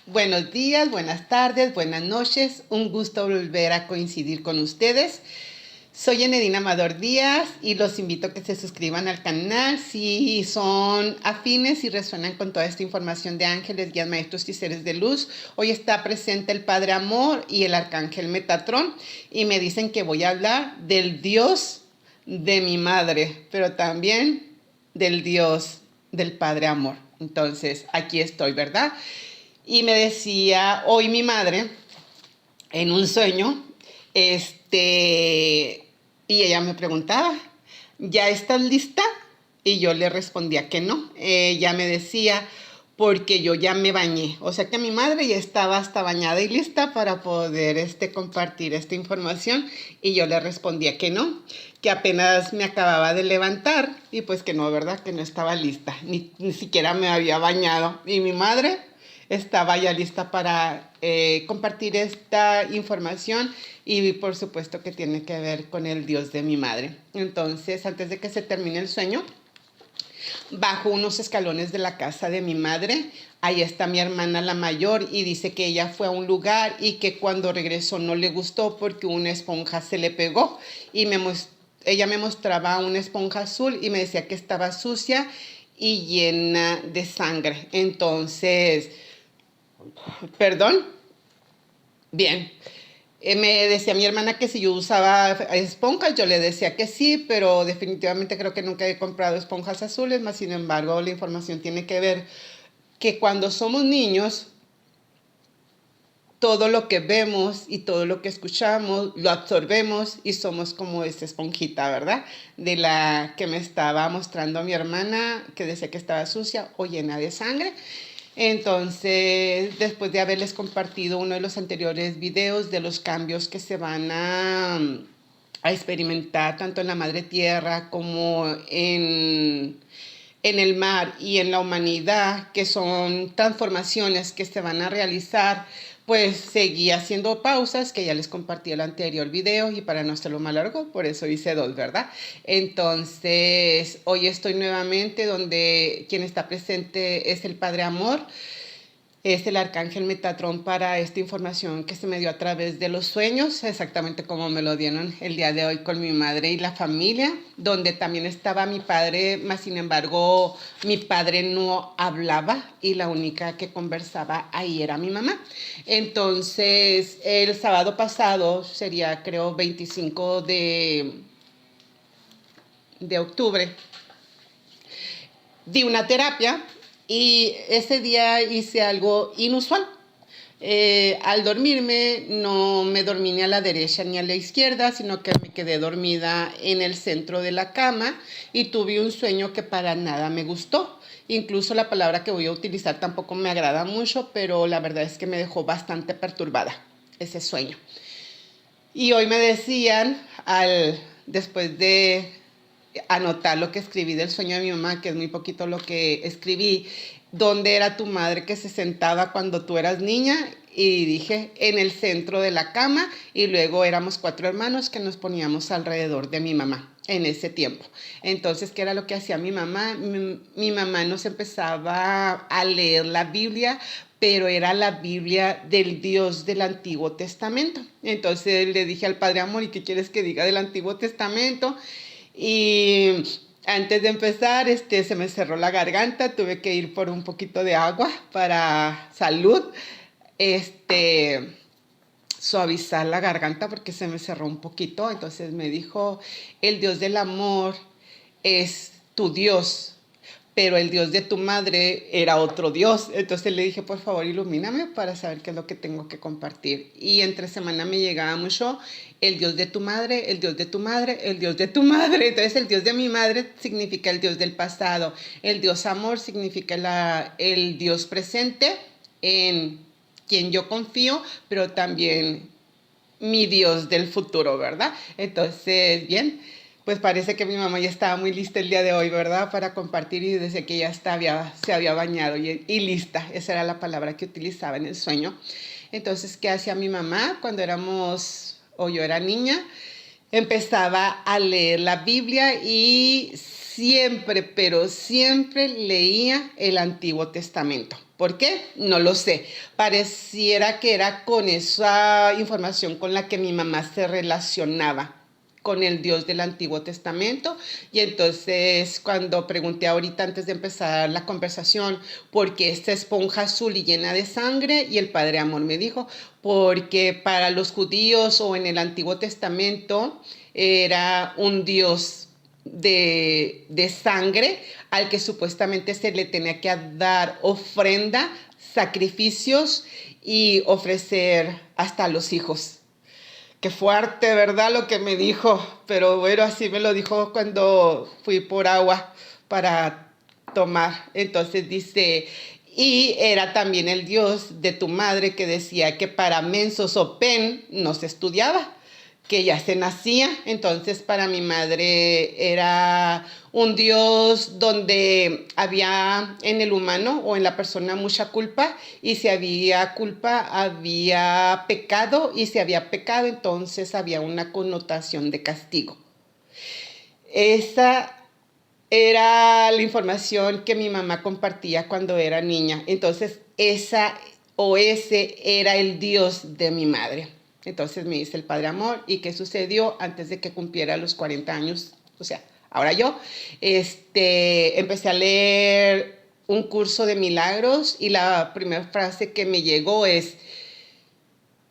Buenos días, buenas tardes, buenas noches. Un gusto volver a coincidir con ustedes. Soy Enedina Amador Díaz y los invito a que se suscriban al canal si son afines y resuenan con toda esta información de ángeles, guías, maestros y seres de luz. Hoy está presente el Padre Amor y el Arcángel Metatrón y me dicen que voy a hablar del Dios de mi madre, pero también del Dios del Padre Amor. Entonces, aquí estoy, ¿verdad? Y me decía hoy mi madre en un sueño, y ella me preguntaba, ¿ya estás lista? Y yo le respondía que no. Ella me decía, porque yo ya me bañé. O sea que mi madre ya estaba hasta bañada y lista para poder compartir esta información. Y yo le respondía que no, que apenas me acababa de levantar y pues que no, ¿verdad? Que no estaba lista, ni siquiera me había bañado. Y mi madre estaba ya lista para compartir esta información y por supuesto que tiene que ver con el Dios de mi madre. Entonces, antes de que se termine el sueño, bajo unos escalones de la casa de mi madre. Ahí está mi hermana la mayor y dice que ella fue a un lugar y que cuando regresó no le gustó porque una esponja se le pegó y ella me mostraba una esponja azul y me decía que estaba sucia y llena de sangre. Entonces, perdón, bien. Me decía mi hermana que si yo usaba esponjas, yo le decía que sí, pero definitivamente creo que nunca he comprado esponjas azules, más sin embargo la información tiene que ver que cuando somos niños, todo lo que vemos y todo lo que escuchamos lo absorbemos y somos como esta esponjita, ¿verdad? De la que me estaba mostrando mi hermana, que decía que estaba sucia o llena de sangre. Entonces, después de haberles compartido uno de los anteriores videos de los cambios que se van a experimentar tanto en la madre tierra como en el mar y en la humanidad, que son transformaciones que se van a realizar, pues seguí haciendo pausas, que ya les compartí el anterior video y para no hacerlo más largo, por eso hice dos, ¿verdad? Entonces, hoy estoy nuevamente donde quien está presente es el Padre Amor, es el Arcángel Metatrón para esta información que se me dio a través de los sueños, exactamente como me lo dieron el día de hoy con mi madre y la familia, donde también estaba mi padre, más sin embargo mi padre no hablaba y la única que conversaba ahí era mi mamá. Entonces el sábado pasado, sería creo 25 de octubre, di una terapia y ese día hice algo inusual. Al dormirme no me dormí ni a la derecha ni a la izquierda, sino que me quedé dormida en el centro de la cama y tuve un sueño que para nada me gustó. Incluso la palabra que voy a utilizar tampoco me agrada mucho, pero la verdad es que me dejó bastante perturbada ese sueño. Y hoy me decían, después de anotar lo que escribí del sueño de mi mamá, que es muy poquito lo que escribí, ¿dónde era tu madre que se sentaba cuando tú eras niña? Y dije, en el centro de la cama, y luego éramos 4 hermanos que nos poníamos alrededor de mi mamá en ese tiempo. Entonces, ¿qué era lo que hacía mi mamá? Mi mamá nos empezaba a leer la Biblia, pero era la Biblia del Dios del Antiguo Testamento. Entonces le dije al Padre Amor, ¿y qué quieres que diga del Antiguo Testamento? Y antes de empezar, se me cerró la garganta, tuve que ir por un poquito de agua para salud, suavizar la garganta porque se me cerró un poquito. Entonces me dijo, el Dios del amor es tu Dios, pero el Dios de tu madre era otro Dios. Entonces le dije, por favor, ilumíname para saber qué es lo que tengo que compartir. Y entre semana me llegaba mucho el Dios de tu madre, el Dios de tu madre, el Dios de tu madre. Entonces el Dios de mi madre significa el Dios del pasado. El Dios amor significa el Dios presente en quien yo confío, pero también mi Dios del futuro, ¿verdad? Entonces, bien, pues parece que mi mamá ya estaba muy lista el día de hoy, ¿verdad? Para compartir y desde que ya se había bañado y lista. Esa era la palabra que utilizaba en el sueño. Entonces, ¿qué hacía mi mamá cuando yo era niña? Empezaba a leer la Biblia y siempre, pero siempre leía el Antiguo Testamento. ¿Por qué? No lo sé. Pareciera que era con esa información con la que mi mamá se relacionaba con el Dios del Antiguo Testamento. Y entonces cuando pregunté ahorita antes de empezar la conversación, ¿por qué esta esponja azul y llena de sangre? Y el Padre Amor me dijo, porque para los judíos o en el Antiguo Testamento era un Dios de sangre al que supuestamente se le tenía que dar ofrenda, sacrificios y ofrecer hasta a los hijos. Qué fuerte, ¿verdad? Lo que me dijo, pero bueno, así me lo dijo cuando fui por agua para tomar. Entonces dice, y era también el Dios de tu madre que decía que para mensos o pen no se estudiaba, que ya se nacía. Entonces para mi madre era un Dios donde había en el humano o en la persona mucha culpa, y si había culpa había pecado, y si había pecado entonces había una connotación de castigo. Esa era la información que mi mamá compartía cuando era niña. Entonces esa o ese era el Dios de mi madre. Entonces me dice el Padre Amor, ¿y qué sucedió antes de que cumpliera los 40 años? O sea, ahora yo empecé a leer un curso de milagros y la primera frase que me llegó es,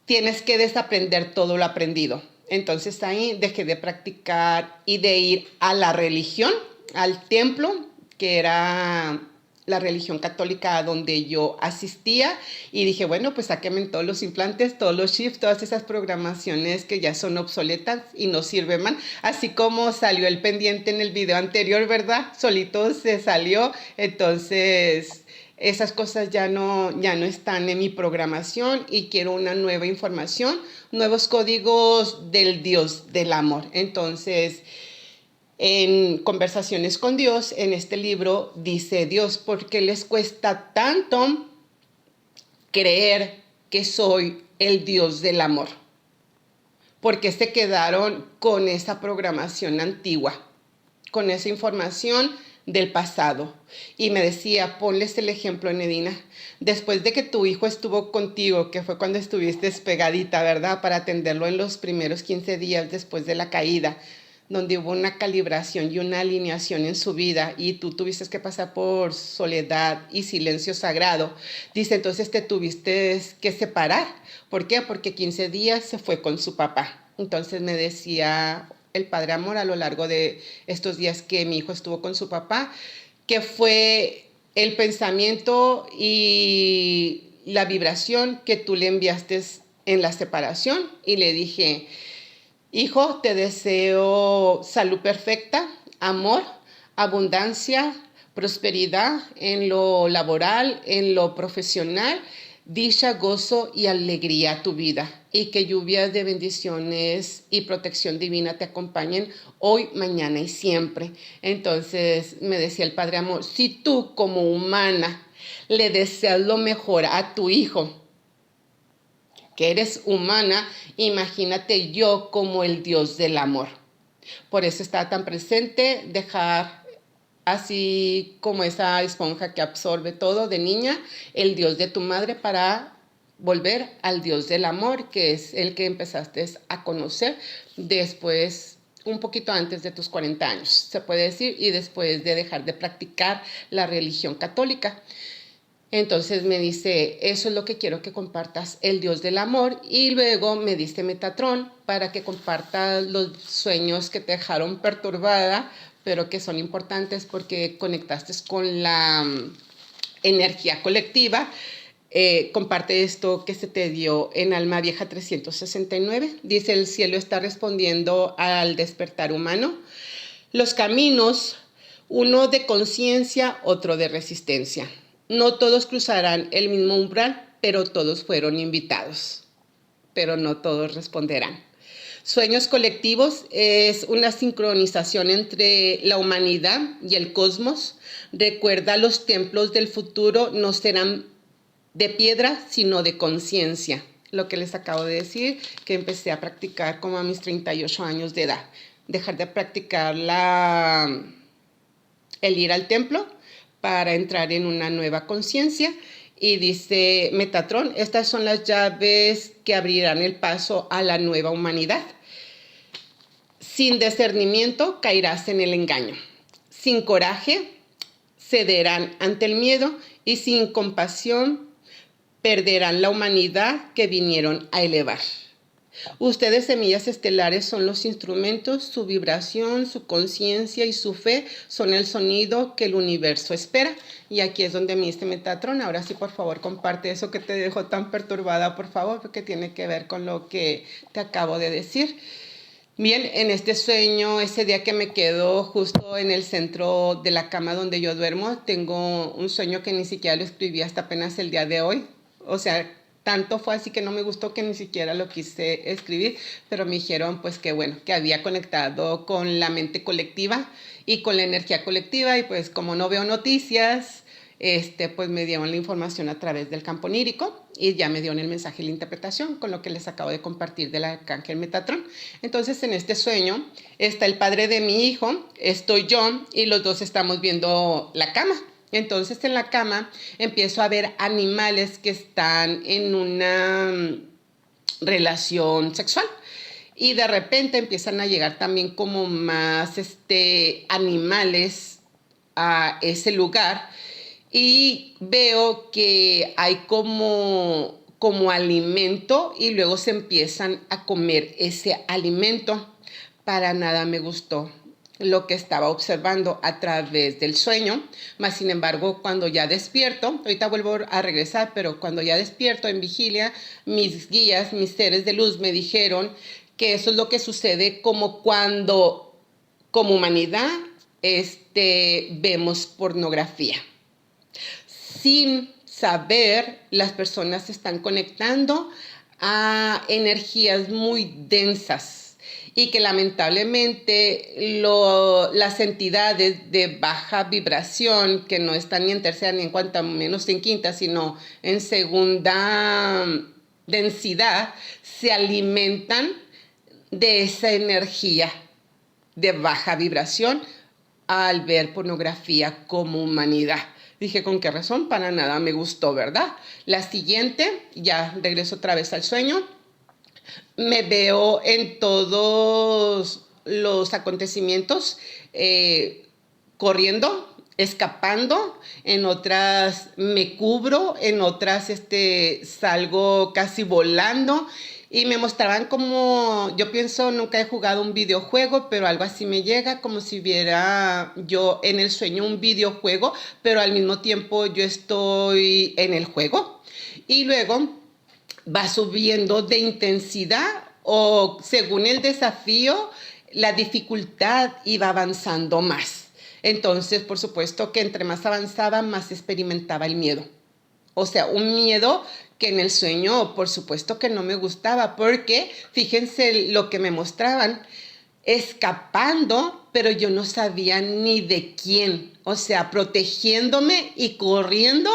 tienes que desaprender todo lo aprendido. Entonces ahí dejé de practicar y de ir a la religión, al templo, que era la religión católica donde yo asistía, y dije, bueno, pues sáquenme todos los implantes, todos los chips, todas esas programaciones que ya son obsoletas y no sirven más. Así como salió el pendiente en el video anterior, ¿verdad? Solito se salió, entonces esas cosas ya no están en mi programación y quiero una nueva información, nuevos códigos del Dios del amor. Entonces, en Conversaciones con Dios, en este libro, dice Dios, ¿por qué les cuesta tanto creer que soy el Dios del amor? ¿Por qué se quedaron con esa programación antigua, con esa información del pasado? Y me decía, ponles el ejemplo, Nedina, después de que tu hijo estuvo contigo, que fue cuando estuviste pegadita, ¿verdad? Para atenderlo en los primeros 15 días después de la caída, donde hubo una calibración y una alineación en su vida y tú tuviste que pasar por soledad y silencio sagrado. Dice, entonces te tuviste que separar. ¿Por qué? Porque 15 días se fue con su papá. Entonces me decía el Padre Amor a lo largo de estos días que mi hijo estuvo con su papá, que fue el pensamiento y la vibración que tú le enviaste en la separación. Y le dije, hijo, te deseo salud perfecta, amor, abundancia, prosperidad en lo laboral, en lo profesional, dicha, gozo y alegría a tu vida, y que lluvias de bendiciones y protección divina te acompañen hoy, mañana y siempre. Entonces me decía el Padre Amor, si tú como humana le deseas lo mejor a tu hijo, que eres humana, imagínate yo como el Dios del amor. Por eso está tan presente dejar así como esa esponja que absorbe todo de niña, el Dios de tu madre, para volver al Dios del amor, que es el que empezaste a conocer después, un poquito antes de tus 40 años, se puede decir, y después de dejar de practicar la religión católica. Entonces me dice, eso es lo que quiero que compartas, el Dios del amor. Y luego me diste Metatrón para que compartas los sueños que te dejaron perturbada, pero que son importantes porque conectaste con la energía colectiva. Comparte esto que se te dio en Alma Vieja 369. Dice, el cielo está respondiendo al despertar humano. Los caminos, uno de conciencia, otro de resistencia. No todos cruzarán el mismo umbral, pero todos fueron invitados. Pero no todos responderán. Sueños colectivos es una sincronización entre la humanidad y el cosmos. Recuerda, los templos del futuro no serán de piedra, sino de conciencia. Lo que les acabo de decir, que empecé a practicar como a mis 38 años de edad. Dejar de practicar la el ir al templo para entrar en una nueva conciencia. Y dice Metatron, estas son las llaves que abrirán el paso a la nueva humanidad. Sin discernimiento caerás en el engaño. Sin coraje cederán ante el miedo y sin compasión perderán la humanidad que vinieron a elevar. Ustedes, semillas estelares, son los instrumentos, su vibración, su conciencia y su fe son el sonido que el universo espera. Y aquí es donde me dice Metatron, ahora sí, por favor, comparte eso que te dejó tan perturbada, por favor, porque tiene que ver con lo que te acabo de decir. Bien, en este sueño, ese día que me quedo justo en el centro de la cama donde yo duermo, tengo un sueño que ni siquiera lo escribí hasta apenas el día de hoy. O sea, tanto fue así que no me gustó que ni siquiera lo quise escribir, pero me dijeron pues que bueno, que había conectado con la mente colectiva y con la energía colectiva y pues como no veo noticias, pues me dieron la información a través del campo onírico y ya me dieron el mensaje y la interpretación con lo que les acabo de compartir del arcángel Metatron. Entonces en este sueño está el padre de mi hijo, estoy yo y los dos estamos viendo la cama. Entonces en la cama empiezo a ver animales que están en una relación sexual. Y de repente empiezan a llegar también como más animales a ese lugar. Y veo que hay como alimento y luego se empiezan a comer ese alimento. Para nada me gustó lo que estaba observando a través del sueño, más sin embargo cuando ya despierto, ahorita vuelvo a regresar, pero cuando ya despierto en vigilia, mis guías, mis seres de luz me dijeron que eso es lo que sucede como cuando como humanidad vemos pornografía. Sin saber, las personas se están conectando a energías muy densas y que lamentablemente las entidades de baja vibración, que no están ni en tercera ni en cuarta, menos en quinta, sino en segunda densidad, se alimentan de esa energía de baja vibración al ver pornografía como humanidad. Dije, ¿con qué razón? Para nada me gustó, ¿verdad? La siguiente, ya regreso otra vez al sueño. Me veo en todos los acontecimientos corriendo, escapando, en otras me cubro, en otras salgo casi volando y me mostraban como, yo pienso, nunca he jugado un videojuego, pero algo así me llega, como si viera yo en el sueño un videojuego, pero al mismo tiempo yo estoy en el juego. Y luego va subiendo de intensidad o según el desafío, la dificultad iba avanzando más. Entonces, por supuesto que entre más avanzaba, más experimentaba el miedo. O sea, un miedo que en el sueño, por supuesto que no me gustaba, porque fíjense lo que me mostraban, escapando, pero yo no sabía ni de quién. O sea, protegiéndome y corriendo,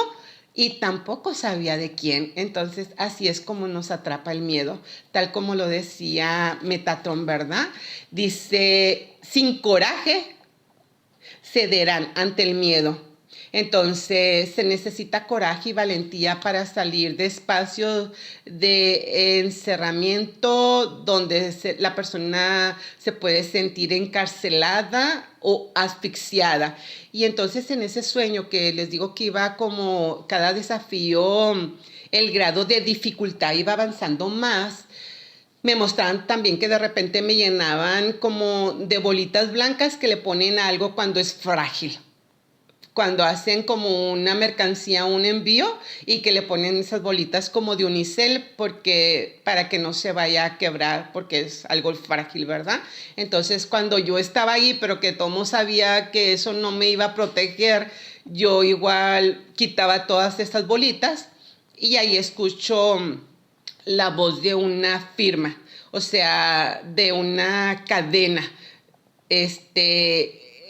y tampoco sabía de quién. Entonces, así es como nos atrapa el miedo, tal como lo decía Metatron, ¿verdad? Dice, sin coraje cederán ante el miedo. Entonces se necesita coraje y valentía para salir de espacios de encerramiento donde la persona se puede sentir encarcelada o asfixiada. Y entonces en ese sueño que les digo que iba como cada desafío, el grado de dificultad iba avanzando más. Me mostraban también que de repente me llenaban como de bolitas blancas que le ponen a algo cuando es frágil. Cuando hacen como una mercancía, un envío, y que le ponen esas bolitas como de unicel para que no se vaya a quebrar, porque es algo frágil, ¿verdad? Entonces, cuando yo estaba ahí, pero que todo mundo sabía que eso no me iba a proteger, yo igual quitaba todas estas bolitas y ahí escucho la voz de una firma, o sea, de una cadena.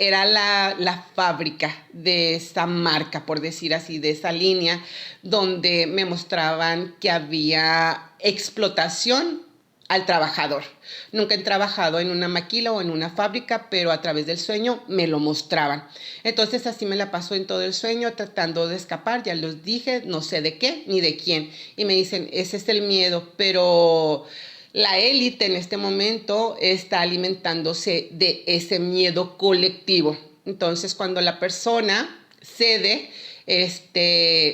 Era la fábrica de esa marca, por decir así, de esa línea, donde me mostraban que había explotación al trabajador. Nunca he trabajado en una maquila o en una fábrica, pero a través del sueño me lo mostraban. Entonces así me la paso en todo el sueño tratando de escapar, ya los dije, no sé de qué ni de quién. Y me dicen, ese es el miedo, pero la élite en este momento está alimentándose de ese miedo colectivo. Entonces cuando la persona cede,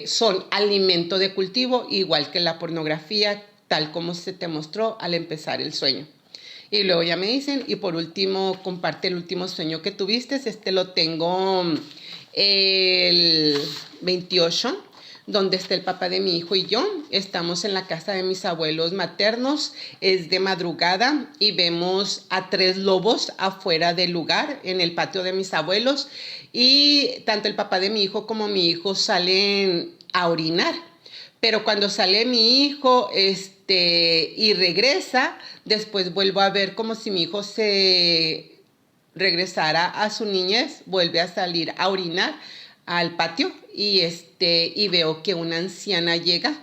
son alimento de cultivo, igual que la pornografía, tal como se te mostró al empezar el sueño. Y luego ya me dicen, y por último, comparte el último sueño que tuviste. Lo tengo el 28, donde está el papá de mi hijo y yo. Estamos en la casa de mis abuelos maternos. Es de madrugada y vemos a 3 lobos afuera del lugar, en el patio de mis abuelos. Y tanto el papá de mi hijo como mi hijo salen a orinar. Pero cuando sale mi hijo y regresa, después vuelvo a ver como si mi hijo se regresara a su niñez, vuelve a salir a orinar al patio y veo que una anciana llega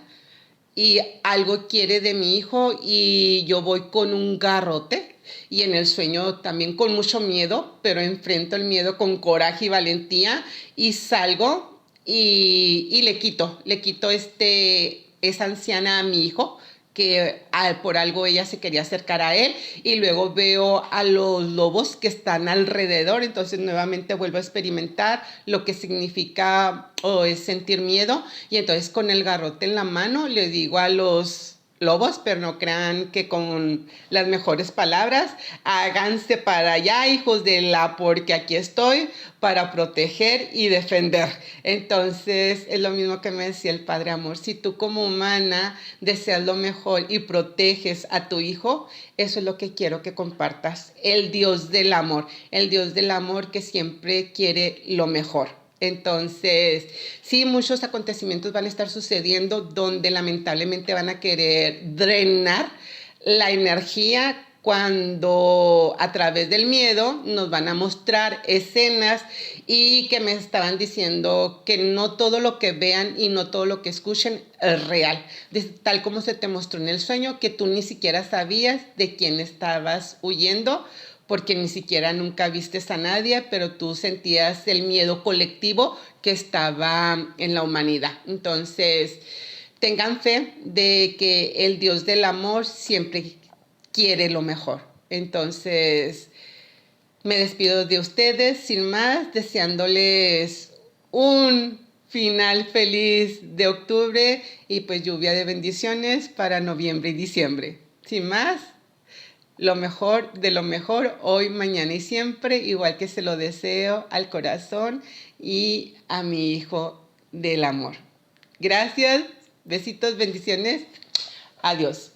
y algo quiere de mi hijo y yo voy con un garrote y en el sueño también con mucho miedo, pero enfrento el miedo con coraje y valentía y salgo y le quito esa anciana a mi hijo que por algo ella se quería acercar a él y luego veo a los lobos que están alrededor, entonces nuevamente vuelvo a experimentar lo que significa o es sentir miedo y entonces con el garrote en la mano le digo a los lobos, pero no crean que con las mejores palabras, háganse para allá, hijos de la, porque aquí estoy para proteger y defender. Entonces, es lo mismo que me decía el Padre Amor. Si tú como humana deseas lo mejor y proteges a tu hijo, eso es lo que quiero que compartas. El Dios del amor que siempre quiere lo mejor. Entonces, sí, muchos acontecimientos van a estar sucediendo donde lamentablemente van a querer drenar la energía cuando a través del miedo nos van a mostrar escenas y que me estaban diciendo que no todo lo que vean y no todo lo que escuchen es real, tal como se te mostró en el sueño, que tú ni siquiera sabías de quién estabas huyendo, porque ni siquiera nunca vistes a nadie, pero tú sentías el miedo colectivo que estaba en la humanidad. Entonces, tengan fe de que el Dios del amor siempre quiere lo mejor. Entonces, me despido de ustedes sin más, deseándoles un final feliz de octubre y pues lluvia de bendiciones para noviembre y diciembre. Sin más, lo mejor de lo mejor hoy, mañana y siempre, igual que se lo deseo al corazón y a mi hijo del amor. Gracias, besitos, bendiciones. Adiós.